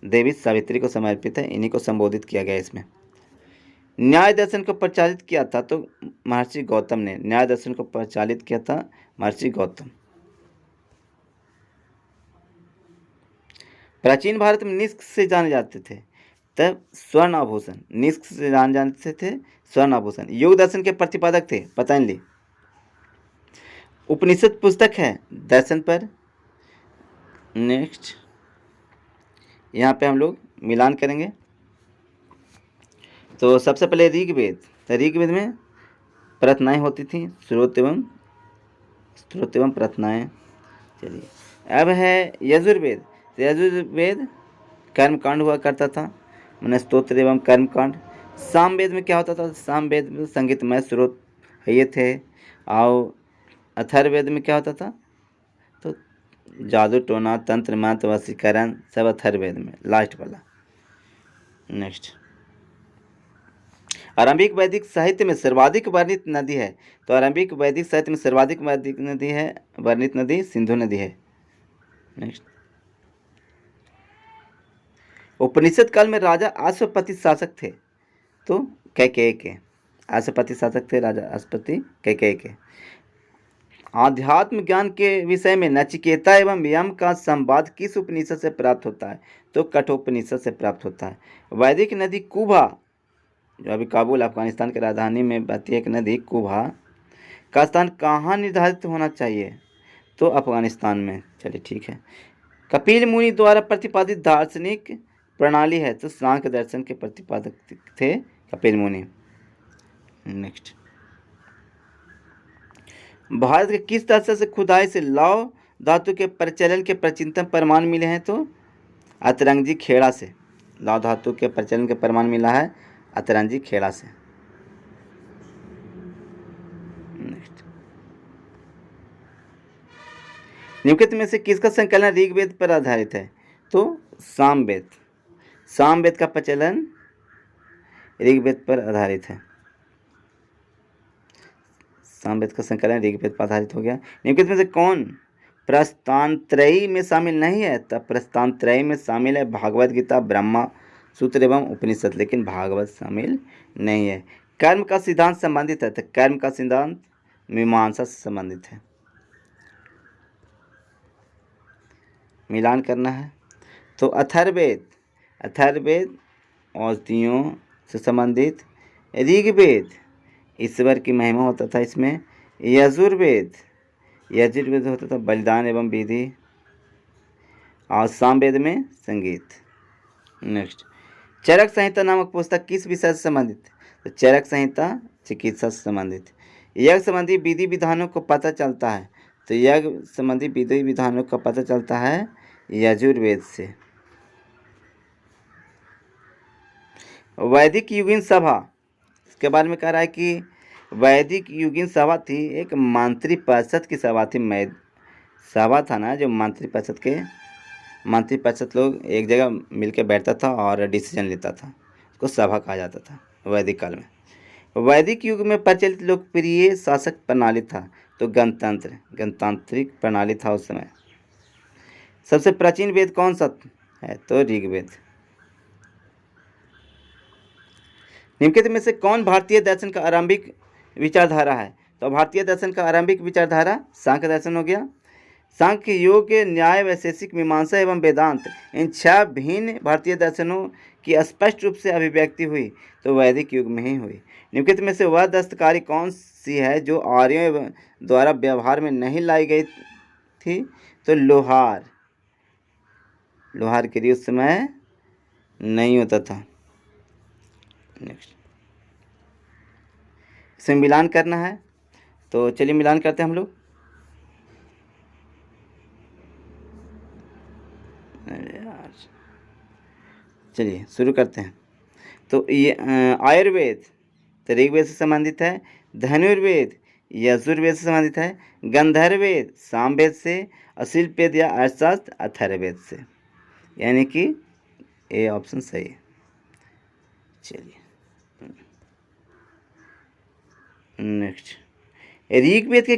Speaker 1: देवी सावित्री को समर्पित है। इन्हीं को संबोधित किया गया इसमें। न्याय दर्शन को प्रचारित किया था तो महर्षि गौतम ने। न्याय दर्शन को प्रचारित किया था महर्षि गौतम। प्राचीन भारत में निष्क से जाने जाते थे तब स्वर्ण आभूषण। निष्क से जाने जाते थे स्वर्ण आभूषण। योग दर्शन के प्रतिपादक थे पतंजलि। उपनिषद पुस्तक है दर्शन पर। नेक्स्ट यहाँ पे हम लोग मिलान करेंगे। तो सबसे पहले ऋग्वेद। तो ऋग्वेद में प्रार्थनाएं होती थी, स्रोत एवं प्रार्थनाएं। चलिए अब है यजुर्वेद। तो यजुर्वेद कर्मकांड हुआ करता था, मैंने स्तोत्र एवं कर्मकांड। सामवेद में क्या होता था? सामवेद में संगीतमय स्रोत ये थे। और अथर्ववेद में क्या होता था? तो जादू टोना तंत्र मंत्र वशीकरण सब अथर्ववेद में, लास्ट वाला। नेक्स्ट आरंभिक वैदिक साहित्य में सर्वाधिक वर्णित नदी है। तो आरंभिक वैदिक साहित्य में सर्वाधिक वर्णित नदी सिंधु नदी है। नेक्स्ट उपनिषद काल में राजा अश्वपति शासक थे तो कैकेयी के। अश्वपति शासक थे राजा अश्वपति कैकेयी के। आध्यात्म ज्ञान के विषय में नचिकेता एवं यम का संवाद किस उपनिषद से प्राप्त होता है? तो कठोपनिषद से प्राप्त होता है। वैदिक नदी कुभा, जो अभी काबुल अफगानिस्तान की राजधानी में बहती है एक नदी कुभा, का स्थान कहाँ निर्धारित होना चाहिए? तो अफगानिस्तान में। चलिए ठीक है। कपिल मुनि द्वारा प्रतिपादित दार्शनिक प्रणाली है तो सांख्य दर्शन के प्रतिपादक थे कपिल मुनि। नेक्स्ट भारत के किस तथ्य से खुदाई से लौह धातु के प्रचलन के प्राचीनतम प्रमाण मिले हैं? तो अतरंगी खेड़ा से लौह धातु के प्रचलन के प्रमाण मिला है अतरंगी खेड़ा से। नेक्स्ट निम्नलिखित में से किसका संकलन ऋग्वेद पर आधारित है? तो सामवेद। सामवेद का प्रचलन ऋग्वेद पर आधारित है। सामवेद का संकलन ऋग्वेद पर आधारित हो गया। निम्नलिखित में से कौन प्रस्थानत्रयी में शामिल नहीं है? तब प्रस्थानत्रयी में शामिल है भागवत गीता, ब्रह्मा सूत्र एवं उपनिषद, लेकिन भागवत शामिल नहीं है। कर्म का सिद्धांत संबंधित है तो कर्म का सिद्धांत मीमांसा से संबंधित है। मिलान करना है। तो अथर्ववेद औषधियों से संबंधित। ऋग्वेद ईश्वर की महिमा होता था इसमें। यजुर्वेद होता था बलिदान एवं विधि। और सामवेद में संगीत। नेक्स्ट चरक संहिता नामक पुस्तक किस विषय से संबंधित? तो चरक संहिता चिकित्सा से संबंधित। यज्ञ संबंधी विधि विधानों को पता चलता है तो यज्ञ संबंधी विधि विधानों का पता चलता है यजुर्वेद से। वैदिक युगीन सभा, इसके बारे में कह रहा है कि वैदिक युगीन सभा थी एक मंत्रिपरिषद की सभा थी। सभा था ना जो मंत्रिपरिषद लोग एक जगह मिलकर बैठता था और डिसीजन लेता था, उसको सभा कहा जाता था वैदिक काल में। वैदिक युग में प्रचलित लोकप्रिय शासक प्रणाली था तो गणतांत्रिक प्रणाली था उस समय। सबसे प्राचीन वेद कौन सा है? तो ऋग्वेद। निम्नलिखित में से कौन भारतीय दर्शन का आरंभिक विचारधारा है? तो भारतीय दर्शन का आरंभिक विचारधारा सांख्य दर्शन हो गया। सांख्य, योग, न्याय, वैशेषिक, मीमांसा एवं वेदांत, इन 6 भिन्न भारतीय दर्शनों की स्पष्ट रूप से अभिव्यक्ति हुई तो वैदिक युग में ही हुई। निम्नलिखित में से वह दस्तकारी कौन सी है जो आर्यों द्वारा व्यवहार में नहीं लाई गई थी? तो लोहार गिरी उस समय नहीं होता था। नेक्स्ट इसमें मिलान करना है तो चलिए मिलान करते हैं हम लोग। चलिए शुरू करते हैं। तो ये आयुर्वेद तो ऋग्वेद से संबंधित है। धनुर्वेद यजुर्वेद से संबंधित है, गंधर्वेद सामवेद से, और शिल्पवेद या अर्थशास्त्र अथर्ववेद से, यानी कि ए ऑप्शन सही है। चलिए नेक्स्ट, ऋग्वेद के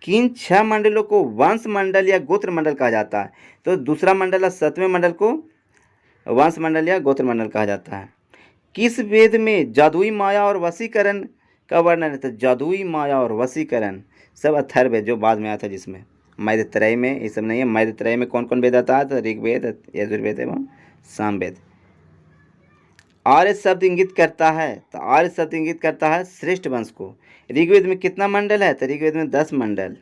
Speaker 1: किन 6 मंडलों को वंश मंडल या गोत्र मंडल कहा जाता है? तो दूसरा मंडल और 7वें मंडल को वंश मंडल या गोत्र मंडल कहा जाता है। किस वेद में जादुई माया और वशीकरण का वर्णन है? तो जादुई माया और वशीकरण सब अथर्ववेद जो बाद में आया था, जिसमें मैत्रेय में ये सब नहीं है। मैत्रेय में कौन कौन वेद आता है? तो ऋग्वेद, यजुर्वेद एवं सामवेद। आर्य शब्द इंगित करता है, तो आर्य शब्द इंगित करता है श्रेष्ठ वंश को। ऋग्वेद में कितना मंडल है? तो ऋग्वेद में 10 मंडल।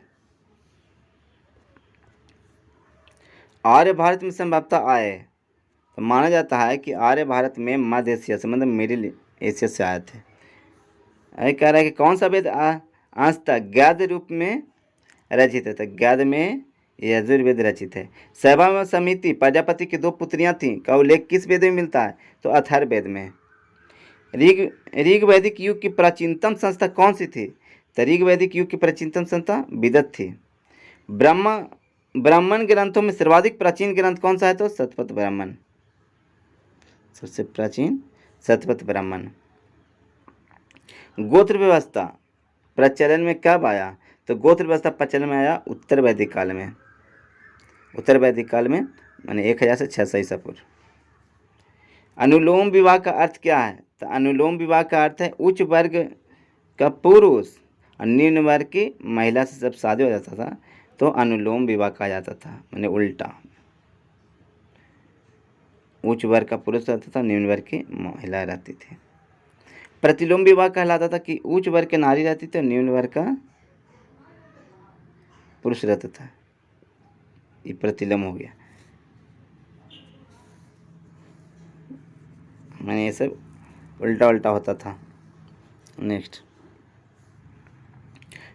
Speaker 1: आर्य भारत में संभवतः आए, तो माना जाता है कि आर्य भारत में मध्य एशिया से, मतलब मिडिल एशिया से आए थे। ये कह रहा है कि कौन सा वेद अंशतः गद्य रूप में रचित है? तो गद्य में यजुर्वेद रचित है। सभा में समिति प्रजापति की 2 पुत्रियां थीं का उल्लेख किस वेद में मिलता है? तो अथर्ववेद में। ऋग वैदिक युग की प्राचीनतम संस्था कौन सी थी? तो ऋग वैदिक युग की प्राचीनतम संस्था विदत थी। ब्राह्मण ग्रंथों में सर्वाधिक प्राचीन ग्रंथ कौन सा है? तो शतपथ ब्राह्मण, सबसे प्राचीन शतपथ ब्राह्मण। गोत्र व्यवस्था प्रचलन में कब आया? तो गोत्र व्यवस्था प्रचलन में आया उत्तर वैदिक काल में। उत्तर वैदिक काल में माने 1000 से 600 ईसा पूर्व। अनुलोम विवाह का अर्थ क्या है? तो अनुलोम विवाह का अर्थ है उच्च वर्ग का पुरुष और निम्न वर्ग की महिला से जब शादी हो जाता था तो अनुलोम विवाह कहा जाता था, माने उल्टा। उच्च वर्ग का पुरुष रहता था, निम्न वर्ग की महिला रहती थी। प्रतिलोम विवाह कहलाता था कि उच्च वर्ग की नारी रहती थी और निम्न वर्ग का पुरुष रहता था। ये प्रतिलोम हो गया, मैंने ये सब उल्टा उल्टा होता था। नेक्स्ट,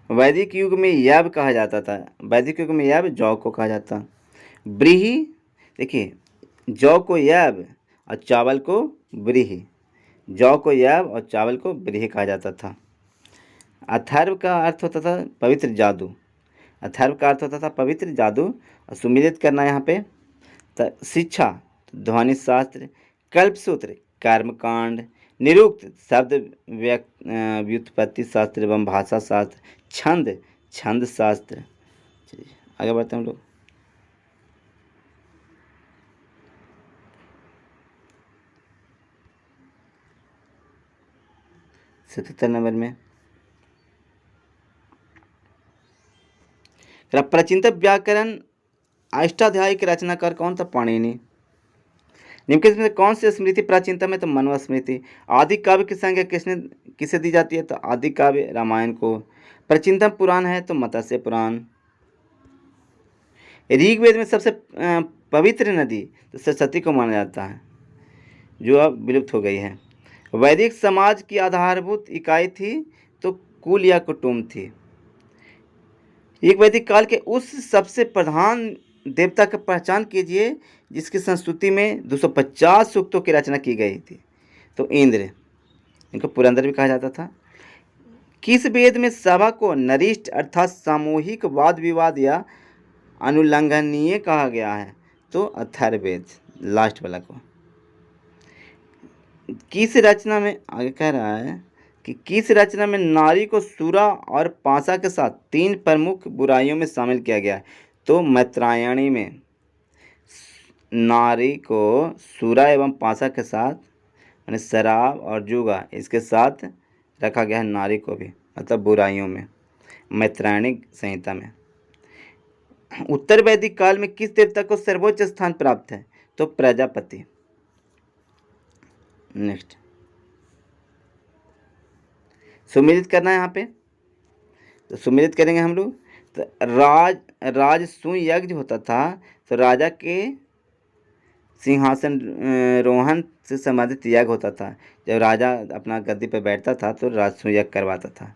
Speaker 1: वैदिक युग में यव कहा जाता था। वैदिक युग में यव जौ को कहा जाता। ब्रीही, देखिए जौ को यव और चावल को ब्रीही, जौ को यव और चावल को ब्रीही कहा जाता था। अथर्व का अर्थ होता था पवित्र जादू। अथर्व का अर्थ होता था पवित्र जादू। और सुमिलित करना यहाँ पे शिक्षा, ध्वनि शास्त्र, कल्पसूत्र, कर्मकांड, निरुक्त शब्द व्युत्पत्ति शास्त्र एवं भाषा शास्त्र, छंद, छंद शास्त्र। चलिए आगे बढ़ते हैं हम लोग। 77 नंबर में प्राचीनतम व्याकरण अष्टाध्यायी के रचनाकार कौन था? पाणिनि। निम्नलिखित में कौन सी स्मृति प्राचीनतम है? तो मनु स्मृति। आदि काव्य की संज्ञा किसे दी जाती है? तो आदि काव्य रामायण को। प्राचीनतम पुराण है तो मत्स्य पुराण। ऋग्वेद में सबसे पवित्र नदी तो सरस्वती को माना जाता है, जो अब विलुप्त हो गई है। वैदिक समाज की आधारभूत इकाई थी तो कुल या कुटुंब थी। एक वैदिक काल के उस सबसे प्रधान देवता की पहचान कीजिए जिसकी संस्तुति में 250 सूक्तों की रचना की गई थी। तो इंद्र, इनको पुरंदर भी कहा जाता था। किस वेद में सभा को नरिष्ठ अर्थात सामूहिक वाद विवाद या अनुल्लंघनीय कहा गया है? तो अथर्ववेद, लास्ट वाला को। किस रचना में, आगे कह रहा है कि किस रचना में नारी को सूरा और पासा के साथ 3 प्रमुख बुराइयों में शामिल किया गया है? तो मैत्रायणी में नारी को सूरा एवं पासा के साथ, यानी शराब और जुआ, इसके साथ रखा गया है नारी को भी, मतलब बुराइयों में, मैत्रायणी संहिता में। उत्तर वैदिक काल में किस देवता को सर्वोच्च स्थान प्राप्त है? तो प्रजापति। नेक्स्ट, सुमिलित करना है यहाँ पे, तो सुमिलित करेंगे हम लोग। तो राजसूय यज्ञ होता था, तो राजा के सिंहासन रोहन से संबंधित यज्ञ होता था। जब राजा अपना गद्दी पर बैठता था तो राजसूय यज्ञ करवाता था।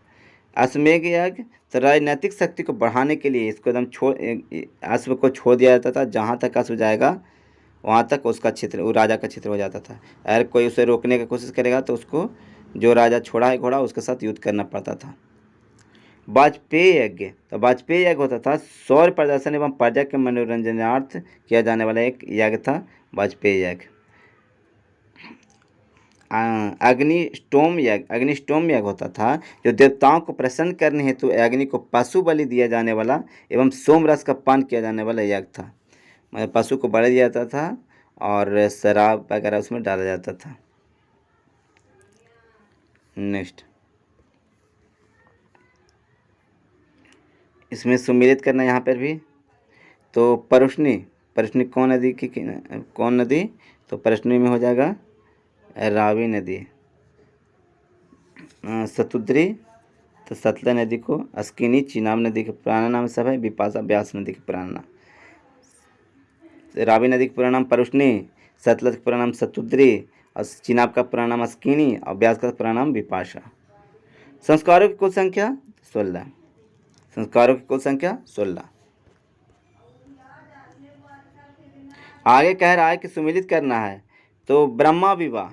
Speaker 1: अश्वमेध यज्ञ, तो राजनैतिक शक्ति को बढ़ाने के लिए इसको एकदम अश्व को छोड़ दिया जाता था, जहाँ तक अश्व जाएगा वहाँ तक उसका क्षेत्र, वो राजा का क्षेत्र हो जाता था। अगर कोई उसे रोकने की कोशिश करेगा तो उसको, जो राजा छोड़ा है घोड़ा, उसके साथ युद्ध करना पड़ता था। वाजपेयी यज्ञ, तो वाजपेयी यज्ञ होता था सौर प्रदर्शन एवं प्रजा के मनोरंजनार्थ किया जाने वाला एक यज्ञ था वाजपेयी यज्ञ। अग्निष्टोम यज्ञ होता था जो देवताओं को प्रसन्न करने हेतु अग्नि को पशु बलि दिया जाने वाला एवं सोम रस का पान किया जाने वाला यज्ञ था। मतलब पशु को बलि दिया जाता था और शराब वगैरह उसमें डाला जाता था। नेक्स्ट, इसमें सुमिलित करना यहाँ पर भी। तो परुष्णी, परुष्णी कौन नदी की कौन नदी, तो परुष्णी में हो जाएगा रावी नदी। सतुद्री, तो सतलज नदी को, अस्किनी चिनाब नदी के पुराना नाम सब है, बिपाशा ब्यास नदी के पुराना नाम। रावी नदी का पुराना नाम परुष्णी, सतलज का पुराना नाम सतुद्री, और चिनाब का पुराना नाम अस्किनी और ब्यास का पुराना नाम बिपाशा। संस्कारों की कुल संख्या 16। संस्कारों की कुल संख्या 16। आगे कह रहा है कि सुमिलित करना है। तो ब्रह्मा विवाह,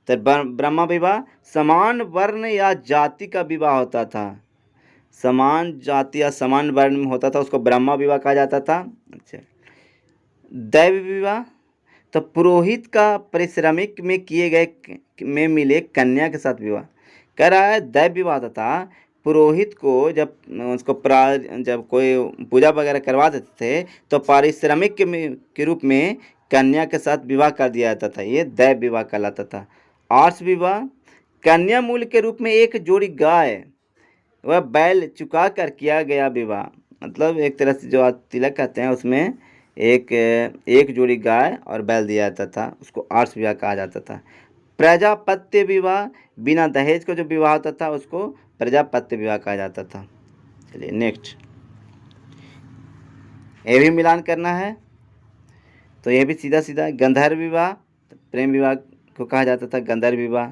Speaker 1: तो ब्रह्मा विवाह समान वर्ण या जाति का विवाह होता था। समान जाति या समान वर्ण में होता था, उसको ब्रह्मा विवाह कहा जाता था। अच्छा, दैव विवाह, तो पुरोहित का परिश्रमिक में किए गए में मिले कन्या के साथ विवाह। कह रहा है दैव विवाह था पुरोहित को जब उसको जब कोई पूजा वगैरह करवा देते थे तो पारिश्रमिक के रूप में कन्या के साथ विवाह कर दिया जाता था, ये दैव विवाह कहलाता था। आर्ष विवाह, कन्या मूल्य के रूप में एक जोड़ी गाय वह बैल चुका कर किया गया विवाह। मतलब एक तरह से जो आज तिलक कहते हैं उसमें एक जोड़ी गाय और बैल दिया जाता था, उसको आर्ष विवाह कहा जाता था। प्रजापत्य विवाह, बिना दहेज का जो विवाह होता था उसको प्रजापत्य विवाह कहा जाता था। चलिए नेक्स्ट, ये भी मिलान करना है। तो यह भी सीधा सीधा गंधर्व विवाह, प्रेम विवाह को कहा जाता था गंधर्व विवाह।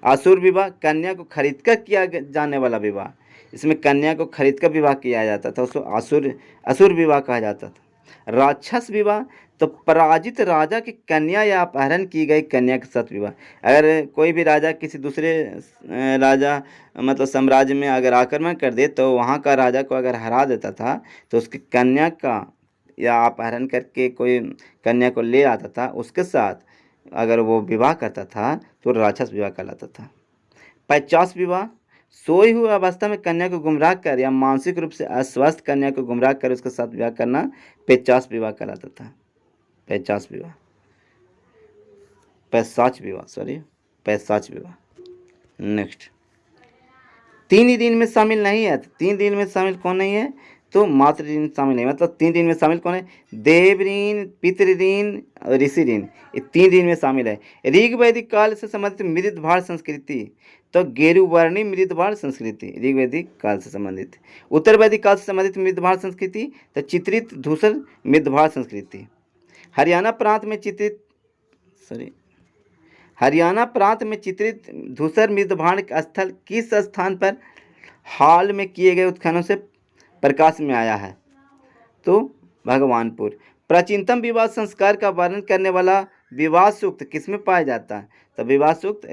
Speaker 1: असुर विवाह, कन्या को खरीद कर किया जाने वाला विवाह, इसमें कन्या को खरीद कर विवाह किया जाता था, उसको असुर विवाह कहा जाता था। राक्षस विवाह, तो पराजित राजा की कन्या या अपहरण की गई कन्या के साथ विवाह। अगर कोई भी राजा किसी दूसरे राजा मतलब साम्राज्य में अगर आक्रमण कर दे तो वहाँ का राजा को अगर हरा देता था तो उसकी कन्या का या अपहरण करके कोई कन्या को ले आता था, उसके साथ अगर वो विवाह करता था तो राक्षस विवाह कहलाता था। 50 विवाह, सोई हुई अवस्था में कन्या को गुमराह कर या मानसिक रूप से अस्वस्थ कन्या को गुमराह कर उसके साथ विवाह करना 50 विवाह कहलाता था। 50 विवाह, पैसाच विवाह, सॉरी 50 विवाह। नेक्स्ट, 3 दिन में शामिल नहीं है। 3 दिन में शामिल कौन नहीं है, तो मातृ ऋण शामिल नहीं, मतलब 3 दिन में शामिल कौन है, देव ऋण, पितृ ऋण और ऋषि ऋण, ये 3 दिन में शामिल है। ऋग वैदिक काल से संबंधित मृदभाड़ संस्कृति, तो गेरुवर्णी मृदभाड़ संस्कृति ऋग वैदिक काल से संबंधित। उत्तर वैदिक काल से संबंधित मृदभाड़ संस्कृति, तो चित्रित धूसर मृदभाड़ संस्कृति। हरियाणा प्रांत में चित्रित धूसर मृदभाड़ स्थल किस स्थान पर हाल में किए गए उत्खननों से प्रकाश में आया है, तो भगवानपुर। प्राचीनतम विवाह संस्कार का वर्णन करने वाला विवाह सूक्त किसमें पाया जाता है, तो विवाह सूक्त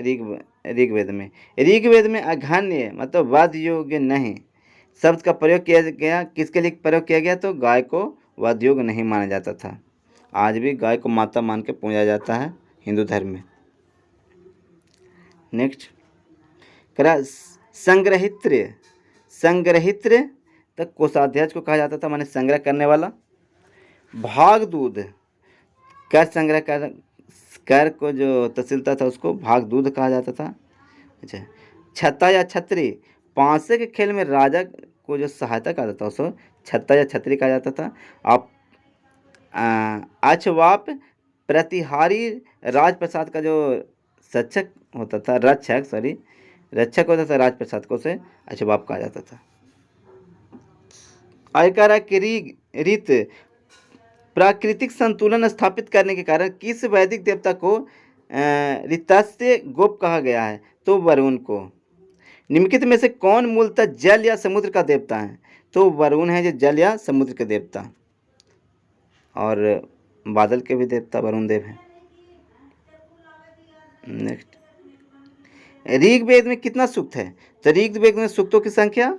Speaker 1: ऋग्वेद में। ऋग्वेद में अघन्य मतलब वध योग्य नहीं शब्द का प्रयोग किया गया, किसके लिए प्रयोग किया गया, तो गाय को वध योग्य नहीं माना जाता था। आज भी गाय को माता मान के पूजा जाता है हिंदू धर्म में। नेक्स्ट, संग्रहित्र तक कोषाध्यक्ष को कहा जाता था, माने संग्रह करने वाला। भाग दूध, कर संग्रह कर को जो तहसीलदार था उसको भाग दूध कहा जाता था। अच्छा, छत्ता या छतरी, पांसे के खेल में राजा को जो सहायता कहा जाता था उसको छत्ता या छतरी कहा जाता था। आप अछवाप प्रतिहारी राजप्रसाद का जो रक्षक होता था राजप्रसाद को से अछवाप कहा जाता था। आयकर की रीत प्राकृतिक संतुलन स्थापित करने के कारण किस वैदिक देवता को ऋतस्य गोप कहा गया है, तो वरुण को। निम्नलिखित में से कौन मूलतः जल या समुद्र का देवता है, तो वरुण है जो जल या समुद्र के देवता, और बादल के भी देवता वरुण देव हैं। नेक्स्ट, ऋग्वेद में कितना सूक्त है, तो ऋग्वेद में सूक्तों की संख्या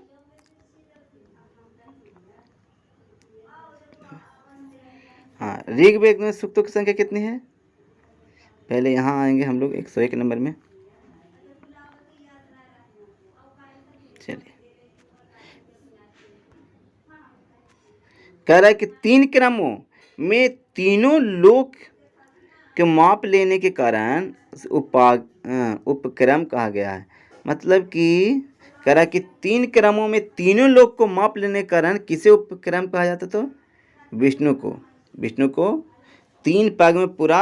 Speaker 1: हाँ, ऋग्वेद में सूक्तों की संख्या कितनी है? पहले यहाँ आएंगे हम लोग 101 नंबर में। चलिए, कह रहा है कि 3 क्रमों में तीनों लोक के माप लेने के कारण उपक्रम कहा गया है। मतलब कि कह रहा है कि 3 क्रमों में तीनों लोक को माप लेने के कारण किसे उपक्रम कहा जाता? तो विष्णु को 3 पग में पूरा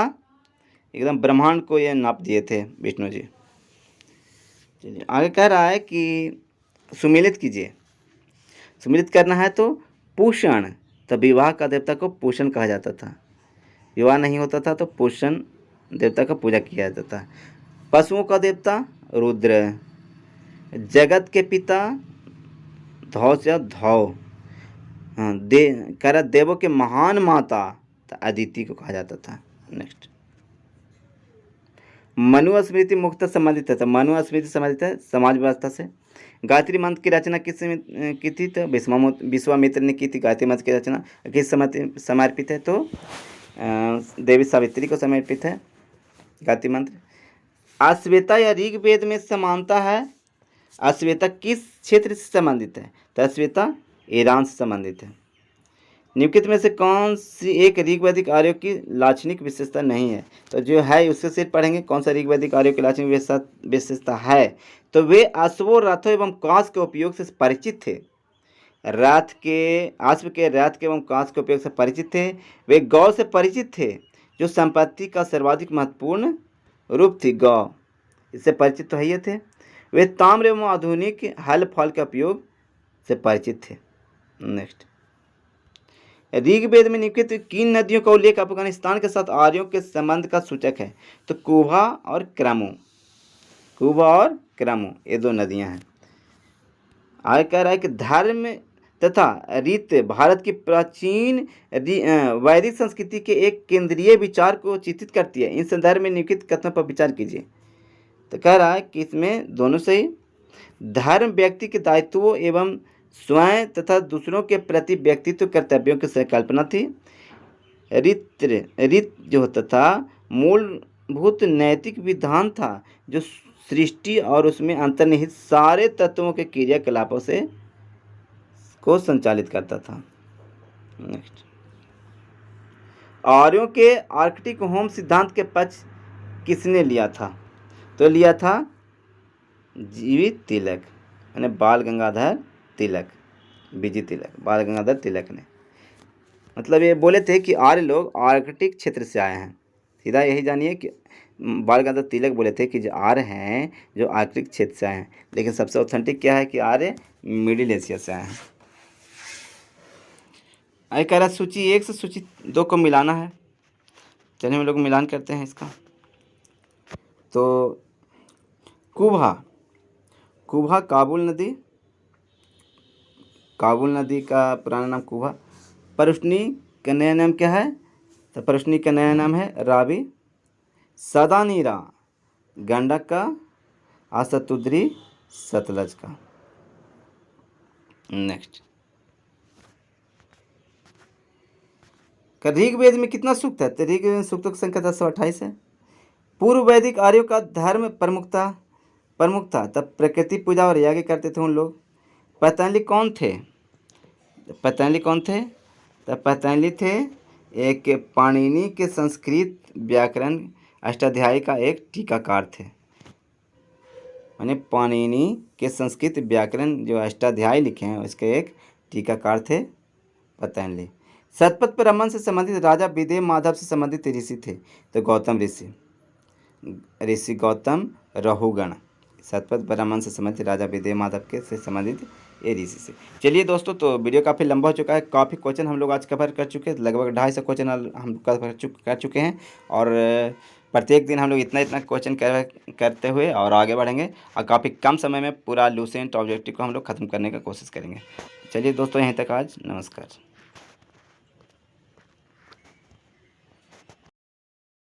Speaker 1: एकदम ब्रह्मांड को ये नाप दिए थे विष्णु जी। चलिए, आगे कह रहा है कि सुमिलित कीजिए। सुमिलित करना है तो पूषण, तो विवाह का देवता को पूषण कहा जाता था। विवाह नहीं होता था तो पूषण देवता का पूजा किया जाता था। पशुओं का देवता रुद्र, जगत के पिता धौ से धौ, हाँ, कह रहा देवों के महान माता तो अदिति को कहा जाता था। नेक्स्ट, मनुस्मृति मुख्यतः संबंधित है, तो मनुस्मृति संबंधित है समाज व्यवस्था से। गायत्री मंत्र की रचना किसने की थी? तो विश्वामित्र ने की थी गायत्री मंत्र की रचना। किस समर्पित है? तो देवी सावित्री को समर्पित है गायत्री मंत्र। अश्वेता या ऋग्वेद में समानता है। अश्वेता किस क्षेत्र से संबंधित है? तो अश्वेता ईरान से संबंधित है। निम्नलिखित में से कौन सी एक ऋग्वैदिक आर्यों की लाक्षणिक विशेषता नहीं है? तो जो है उससे सिर्फ पढ़ेंगे कौन सा ऋग्वैदिक आर्यों की लाक्षणिक विशेषता है। तो वे अश्वों, रथों एवं कांस के उपयोग से परिचित थे। अश्व के रथ के एवं कांस के उपयोग से परिचित थे। वे गौ से परिचित थे, जो संपत्ति का सर्वाधिक महत्वपूर्ण रूप थी। गौ, इससे परिचित तो है ही थे। वे ताम्र एवं आधुनिक हल फल के उपयोग से परिचित थे। नेक्स्ट, ऋग्वेद में निम्नलिखित किन नदियों का उल्लेख अफगानिस्तान के साथ आर्यों के संबंध का सूचक है? तो कुभा और क्रमो ये 2 नदियां हैं। आगे कह रहा है कि धर्म तथा रीत भारत की प्राचीन वैदिक संस्कृति के एक केंद्रीय विचार को चित्रित करती है। इन संदर्भ में निम्नलिखित कथनों पर विचार कीजिए। तो कह रहा है कि इसमें दोनों सही। धर्म व्यक्ति के दायित्वों एवं स्वयं तथा दूसरों के प्रति व्यक्तित्व कर्तव्यों की संकल्पना थी। रित जो होता था मूलभूत नैतिक विधान था, जो सृष्टि और उसमें अंतर्निहित सारे तत्वों के क्रियाकलापों से को संचालित करता था। नेक्स्ट, आर्यों के आर्कटिक होम सिद्धांत के पक्ष किसने लिया था? तो लिया था जीवित तिलक, यानी बाल गंगाधर तिलक, बीजी तिलक, बाल गंगाधर तिलक ने। मतलब ये बोले थे कि आर्य लोग आर्कटिक क्षेत्र से आए हैं। सीधा यही जानिए कि बाल गंगाधर तिलक बोले थे कि जो आर्य हैं जो आर्कटिक क्षेत्र से आए हैं। लेकिन सबसे ऑथेंटिक क्या है कि आर्य मिडिल एशिया से आए हैं। आगे कह रहा सूची 1 से सूची 2 को मिलाना है। चलिए हम लोग मिलान करते हैं इसका। तो कुभा काबुल नदी का पुराना नाम कुभा। परुष्णी का नया नाम क्या है? तो परुष्णी का नया नाम है रावी। सदानीरा गंडक का, आसतुद्री सतलज का। नेक्स्ट, ऋग्वेद में कितना सूक्त है? तो ऋग्वेद में सूक्तों की संख्या 1028 है। पूर्व वैदिक आर्यों का धर्म प्रमुख था। तब प्रकृति पूजा और यज्ञ करते थे उन लोग। पतंजलि कौन थे? तो पतंजलि थे एक पाणिनि के संस्कृत व्याकरण अष्टाध्यायी का एक टीकाकार थे। माने पाणिनि के संस्कृत व्याकरण जो अष्टाध्यायी लिखे हैं उसके एक टीकाकार थे पतंजलि। शतपथ ब्राह्मण से संबंधित राजा विदेह माधव से संबंधित ऋषि थे। तो गौतम ऋषि गौतम रहुगण। शतपथ ब्राह्मण से संबंधित राजा विदेह माधव के से संबंधित ये ऋषि से। चलिए दोस्तों, तो वीडियो काफ़ी लंबा हो चुका है। काफ़ी क्वेश्चन हम लोग आज कवर कर चुके हैं। लगभग 250 क्वेश्चन हम कवर कर चुके हैं। और प्रत्येक दिन हम लोग इतना क्वेश्चन करते हुए और आगे बढ़ेंगे और काफ़ी कम समय में पूरा लूसेंट ऑब्जेक्टिव को हम लोग ख़त्म करने का कोशिश करेंगे। चलिए दोस्तों, यहीं तक आज। नमस्कार।